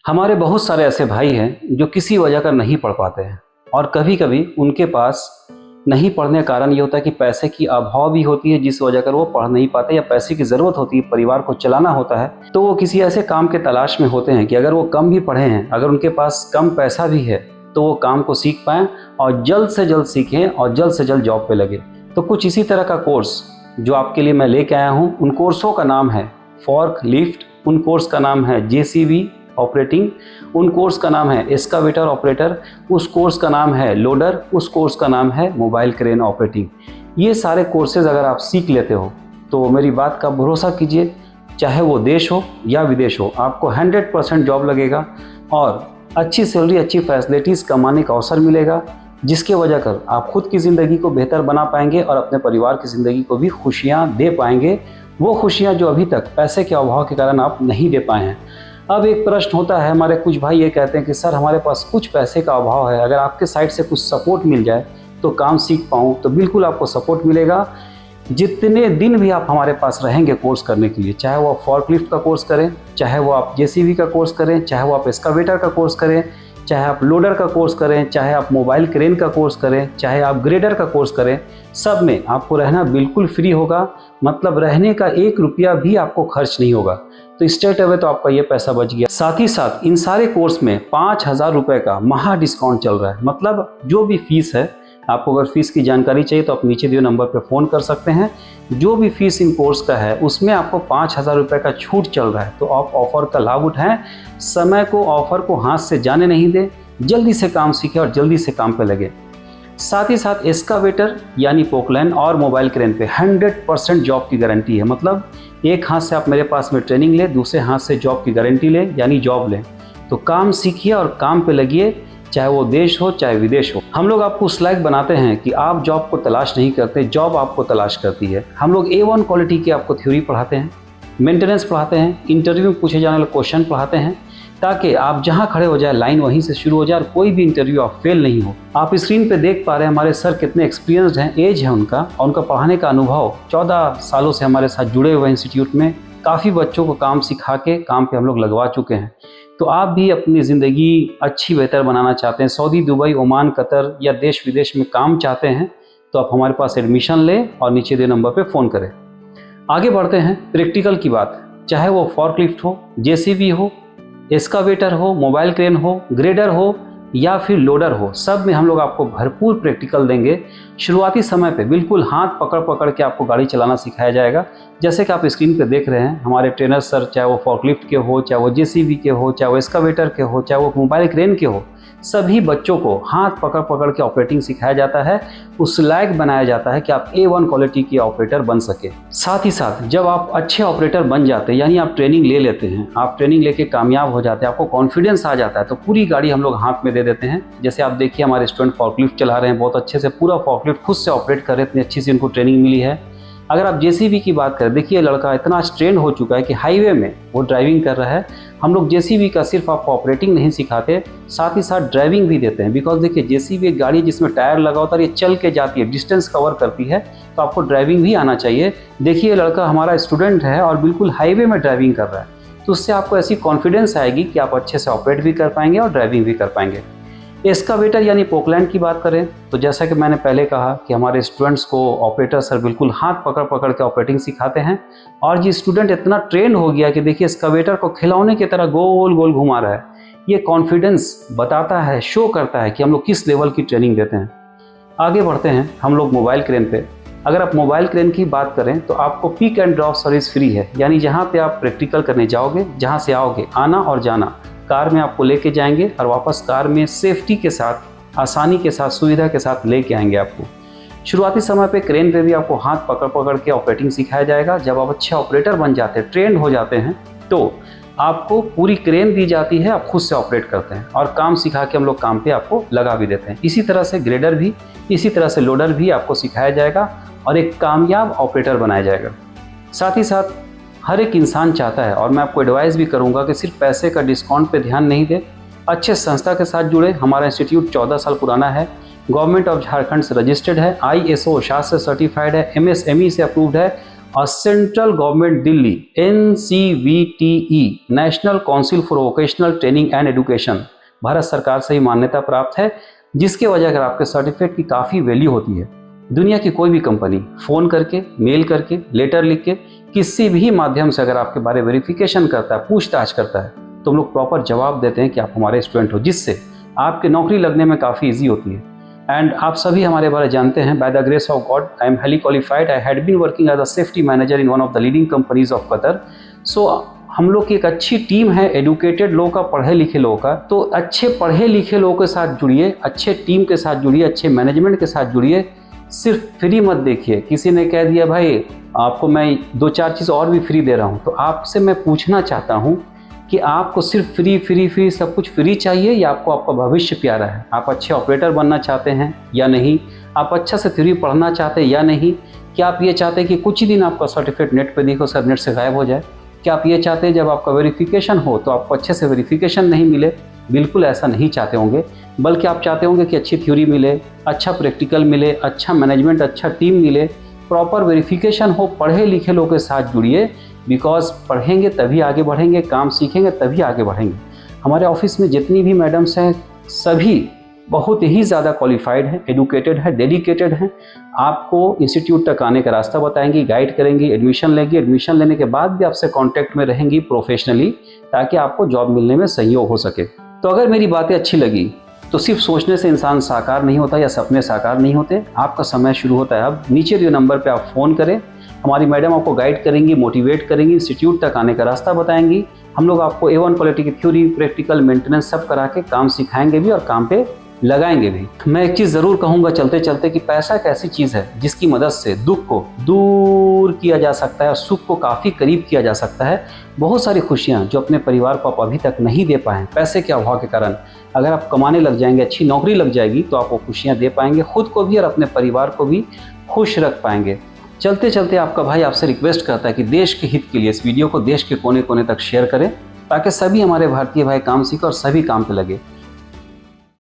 हमारे बहुत सारे ऐसे भाई हैं जो किसी वजह का नहीं पढ़ पाते हैं और कभी कभी उनके पास नहीं पढ़ने का कारण ये होता है कि पैसे की अभाव भी होती है, जिस वजह कर वो पढ़ नहीं पाते या पैसे की ज़रूरत होती है, परिवार को चलाना होता है, तो वो किसी ऐसे काम के तलाश में होते हैं कि अगर वो कम भी पढ़े हैं, अगर उनके पास कम पैसा भी है तो वो काम को सीख पाएँ और जल्द से जल्द सीखें और जल्द से जल्द जॉब पे लगे। तो कुछ इसी तरह का कोर्स जो आपके लिए मैं लेके आया हूँ। उन कोर्सों का नाम है फॉर्क लिफ्ट, उन कोर्स का नाम है जेसीबी ऑपरेटिंग, उन कोर्स का नाम है एस्कावेटर ऑपरेटर, उस कोर्स का नाम है लोडर, उस कोर्स का नाम है मोबाइल क्रेन ऑपरेटिंग। ये सारे कोर्सेज अगर आप सीख लेते हो तो मेरी बात का भरोसा कीजिए, चाहे वो देश हो या विदेश हो, आपको 100% जॉब लगेगा और अच्छी सैलरी, अच्छी फैसिलिटीज़ कमाने का अवसर मिलेगा, जिसके वजह कर आप खुद की ज़िंदगी को बेहतर बना पाएंगे और अपने परिवार की ज़िंदगी को भी खुशियाँ दे पाएंगे, वो खुशियाँ जो अभी तक पैसे के अभाव के कारण आप नहीं दे पाए हैं। अब एक प्रश्न होता है, हमारे कुछ भाई ये कहते हैं कि सर हमारे पास कुछ पैसे का अभाव है, अगर आपके साइड से कुछ सपोर्ट मिल जाए तो काम सीख पाऊँ। तो बिल्कुल आपको सपोर्ट मिलेगा। जितने दिन भी आप हमारे पास रहेंगे कोर्स करने के लिए, चाहे वो आप फॉर्कलिफ्ट का कोर्स करें, चाहे वो आप जेसीबी का कोर्स करें, चाहे वो आप एस्कावेटर का कोर्स करें, चाहे आप लोडर का कोर्स करें, चाहे आप मोबाइल क्रेन का कोर्स करें, चाहे आप ग्रेडर का कोर्स करें, सब में आपको रहना बिल्कुल फ्री होगा। मतलब रहने का 1 रुपया भी आपको खर्च नहीं होगा। तो स्ट्रेट अवे तो आपका ये पैसा बच गया। साथ ही साथ इन सारे कोर्स में 5,000 रुपये का महा डिस्काउंट चल रहा है। मतलब जो भी फीस है, आपको अगर फीस की जानकारी चाहिए तो आप नीचे दिए नंबर पर फ़ोन कर सकते हैं। जो भी फीस इन कोर्स का है उसमें आपको 5,000 रुपये का छूट चल रहा है। तो आप ऑफ़र का लाभ उठाएं, समय को, ऑफ़र को हाथ से जाने नहीं दें, जल्दी से काम सीखें और जल्दी से काम पे लगे। साथ ही साथ एस्कावेटर यानी पोकलैन और मोबाइल क्रेन पे 100% जॉब की गारंटी है। मतलब एक हाथ से आप मेरे पास में ट्रेनिंग लें, दूसरे हाथ से जॉब की गारंटी लें, यानी जॉब लें। तो काम सीखिए और काम पे लगिए, चाहे वो देश हो चाहे विदेश हो। हम लोग आपको उस लायक बनाते हैं कि आप जॉब को तलाश नहीं करते, जॉब आपको तलाश करती है। हम लोग A1 क्वालिटी की आपको थ्योरी पढ़ाते हैं, मेंटेनेंस पढ़ाते हैं, इंटरव्यू में पूछे जाने वाले क्वेश्चन पढ़ाते हैं, ताकि आप जहां खड़े हो जाए लाइन वहीं से शुरू हो जाए और कोई भी इंटरव्यू आप फेल नहीं हो। आप स्क्रीन पे देख पा रहे हैं हमारे सर कितने एक्सपीरियंस्ड हैं, एज है उनका और उनका पढ़ाने का अनुभव 14 सालों से हमारे साथ जुड़े हुए इंस्टीट्यूट में काफ़ी बच्चों को काम सिखा के काम पे हम लोग लगवा चुके हैं। तो आप भी अपनी ज़िंदगी अच्छी बेहतर बनाना चाहते हैं, सऊदी, दुबई, ओमान, कतर या देश विदेश में काम चाहते हैं, तो आप हमारे पास एडमिशन लें और नीचे दिए नंबर पर फ़ोन करें। आगे बढ़ते हैं प्रैक्टिकल की बात। चाहे वो फॉर्कलिफ्ट हो, जेसीबी हो, एस्कावेटर हो, मोबाइल क्रेन हो, ग्रेडर हो या फिर लोडर हो, सब में हम लोग आपको भरपूर प्रैक्टिकल देंगे। शुरुआती समय पे बिल्कुल हाथ पकड़ पकड़ के आपको गाड़ी चलाना सिखाया जाएगा। जैसे कि आप स्क्रीन पे देख रहे हैं हमारे ट्रेनर सर, चाहे वो फॉर्कलिफ्ट के हो, चाहे वो जेसीबी के हो, चाहे वो एस्कावेटर के हो, चाहे वो मोबाइल क्रेन के हो, सभी बच्चों को हाथ पकड़ पकड़ के ऑपरेटिंग सिखाया जाता है, उस लायक बनाया जाता है कि आप A1 क्वालिटी की ऑपरेटर बन सके। साथ ही साथ जब आप अच्छे ऑपरेटर बन जाते हैं, यानी आप ट्रेनिंग ले लेते हैं, आप ट्रेनिंग लेके कामयाब हो जाते हैं, आपको कॉन्फिडेंस आ जाता है, तो पूरी गाड़ी हम लोग हाथ में दे देते हैं। जैसे आप देखिए हमारे स्टूडेंट फॉर्कलिफ्ट चला रहे हैं, बहुत अच्छे से पूरा फॉर्कलिफ्ट खुद से ऑपरेट कर रहे हैं, इतनी अच्छी सी उनको ट्रेनिंग मिली है। अगर आप जेसीबी की बात करें, देखिए लड़का इतना ट्रेंड हो चुका है कि हाईवे में वो ड्राइविंग कर रहा है। हम लोग जेसीबी का सिर्फ आपको ऑपरेटिंग नहीं सिखाते, साथ ही साथ ड्राइविंग भी देते हैं। बिकॉज देखिए जेसीबी एक गाड़ी जिसमें टायर लगा होता है, ये चल के जाती है, डिस्टेंस कवर करती है, तो आपको ड्राइविंग भी आना चाहिए। देखिए लड़का हमारा स्टूडेंट है और बिल्कुल हाईवे में ड्राइविंग कर रहा है, तो उससे आपको ऐसी कॉन्फिडेंस आएगी कि आप अच्छे से ऑपरेट भी कर पाएंगे और ड्राइविंग भी कर पाएंगे। एस्कावेटर यानी पोकलैंड की बात करें तो जैसा कि मैंने पहले कहा कि हमारे स्टूडेंट्स को ऑपरेटर सर बिल्कुल हाथ पकड़ पकड़ के ऑपरेटिंग सिखाते हैं और ये स्टूडेंट इतना ट्रेंड हो गया कि देखिए एस्कावेटर को खिलौने की तरह गोल गोल घुमा रहा है। ये कॉन्फिडेंस बताता है, शो करता है कि हम लोग किस लेवल की ट्रेनिंग देते हैं। आगे बढ़ते हैं हम लोग मोबाइल क्रेन पे। अगर आप मोबाइल क्रेन की बात करें तो आपको pick and drop service free है, यानी जहाँ पे आप प्रैक्टिकल करने जाओगे, जहाँ से आओगे, आना और जाना, कार में आपको लेके जाएंगे और वापस कार में सेफ्टी के साथ, आसानी के साथ, सुविधा के साथ लेके आएंगे आपको। शुरुआती समय पे क्रेन पे भी आपको हाथ पकड़ पकड़ के ऑपरेटिंग सिखाया जाएगा। जब आप अच्छे ऑपरेटर बन जाते हैं, ट्रेंड हो जाते हैं, तो आपको पूरी क्रेन दी जाती है, आप खुद से ऑपरेट करते हैं और काम सिखा के हम लोग काम पे आपको लगा भी देते हैं। इसी तरह से ग्रेडर भी, इसी तरह से लोडर भी आपको सिखाया जाएगा और एक कामयाब ऑपरेटर बनाया जाएगा। साथ ही साथ हर एक इंसान चाहता है, और मैं आपको एडवाइस भी करूंगा कि सिर्फ पैसे का डिस्काउंट पे ध्यान नहीं दें, अच्छे संस्था के साथ जुड़े। हमारा इंस्टीट्यूट 14 साल पुराना है, गवर्नमेंट ऑफ झारखंड से रजिस्टर्ड है, ISO शास्त्र से सर्टिफाइड है, MSME से अप्रूव्ड है और central government Delhi NCVTE national council for vocational training and education Bharat सरकार से ही मान्यता प्राप्त है, जिसके वजह अगर आपके सर्टिफिकेट की काफ़ी वैल्यू होती है। दुनिया की कोई भी कंपनी फ़ोन करके, मेल करके, लेटर लिख के, किसी भी माध्यम से अगर आपके बारे में वेरिफिकेशन करता है, पूछताछ करता है, तो हम लोग प्रॉपर जवाब देते हैं कि आप हमारे स्टूडेंट हो, जिससे आपके नौकरी लगने में काफ़ी ईजी होती है। एंड आप सभी हमारे बारे जानते हैं, by the grace of God I am highly qualified, I had been working as a safety manager in one of the leading companies of Qatar. So हम लोग की एक अच्छी टीम है एडुकेटेड लोगों का, पढ़े लिखे लोगों का। तो अच्छे पढ़े लिखे लोगों के साथ जुड़िए, अच्छे टीम के साथ जुड़िए, अच्छे मैनेजमेंट के साथ जुड़िए। सिर्फ फ्री मत देखिए, किसी ने कह दिया भाई आपको मैं 2-4 चीज़ और भी फ्री दे रहा हूँ, तो आपसे मैं पूछना चाहता हूँ कि आपको सिर्फ फ्री सब कुछ फ्री चाहिए या आपको आपका भविष्य प्यारा है? आप अच्छे ऑपरेटर बनना चाहते हैं या नहीं? आप अच्छा से थ्योरी पढ़ना चाहते हैं या नहीं? क्या आप ये चाहते हैं कि कुछ ही दिन आपका सर्टिफिकेट नेट पे देखो सर नेट से गायब हो जाए? क्या आप ये चाहते हैं जब आपका वेरिफिकेशन हो तो आपको अच्छे से वेरिफिकेशन नहीं मिले? बिल्कुल ऐसा नहीं चाहते होंगे, बल्कि आप चाहते होंगे कि अच्छी थ्योरी मिले, अच्छा प्रैक्टिकल मिले, अच्छा मैनेजमेंट, अच्छा टीम मिले, प्रॉपर वेरिफिकेशन हो। पढ़े लिखे लोगों के साथ जुड़िए, बिकॉज पढ़ेंगे तभी आगे बढ़ेंगे, काम सीखेंगे तभी आगे बढ़ेंगे। हमारे ऑफिस में जितनी भी मैडम्स हैं सभी बहुत ही ज़्यादा क्वालिफाइड हैं, एडुकेटेड हैं, डेडिकेटेड हैं। आपको इंस्टीट्यूट तक आने का रास्ता बताएंगी, गाइड करेंगी, एडमिशन लेंगी, एडमिशन लेने के बाद भी आपसे कांटेक्ट में रहेंगी प्रोफेशनली, ताकि आपको जॉब मिलने में सहयोग हो सके। तो अगर मेरी बातें अच्छी लगी तो सिर्फ सोचने से इंसान साकार नहीं होता या सपने साकार नहीं होते। आपका समय शुरू होता है अब। नीचे दिए नंबर पे आप फ़ोन करें, हमारी मैडम आपको गाइड करेंगी, मोटिवेट करेंगी, इंस्टीट्यूट तक आने का रास्ता बताएंगी। हम लोग आपको A1 क्वालिटी की थ्योरी, प्रैक्टिकल, मेंटेनेंस सब करा के काम सिखाएंगे भी और काम पे लगाएंगे भी। मैं एक चीज़ ज़रूर कहूँगा चलते चलते कि पैसा एक ऐसी चीज़ है जिसकी मदद से दुख को दूर किया जा सकता है और सुख को काफ़ी करीब किया जा सकता है। बहुत सारी खुशियाँ जो अपने परिवार को आप अभी तक नहीं दे पाए पैसे के अभाव के कारण, अगर आप कमाने लग जाएंगे, अच्छी नौकरी लग जाएगी, तो आप वो खुशियाँ दे पाएंगे, खुद को भी और अपने परिवार को भी खुश रख पाएंगे। चलते चलते आपका भाई आपसे रिक्वेस्ट करता है कि देश के हित के लिए इस वीडियो को देश के कोने कोने तक शेयर करें, ताकि सभी हमारे भारतीय भाई काम सीखें और सभी काम पे लगे।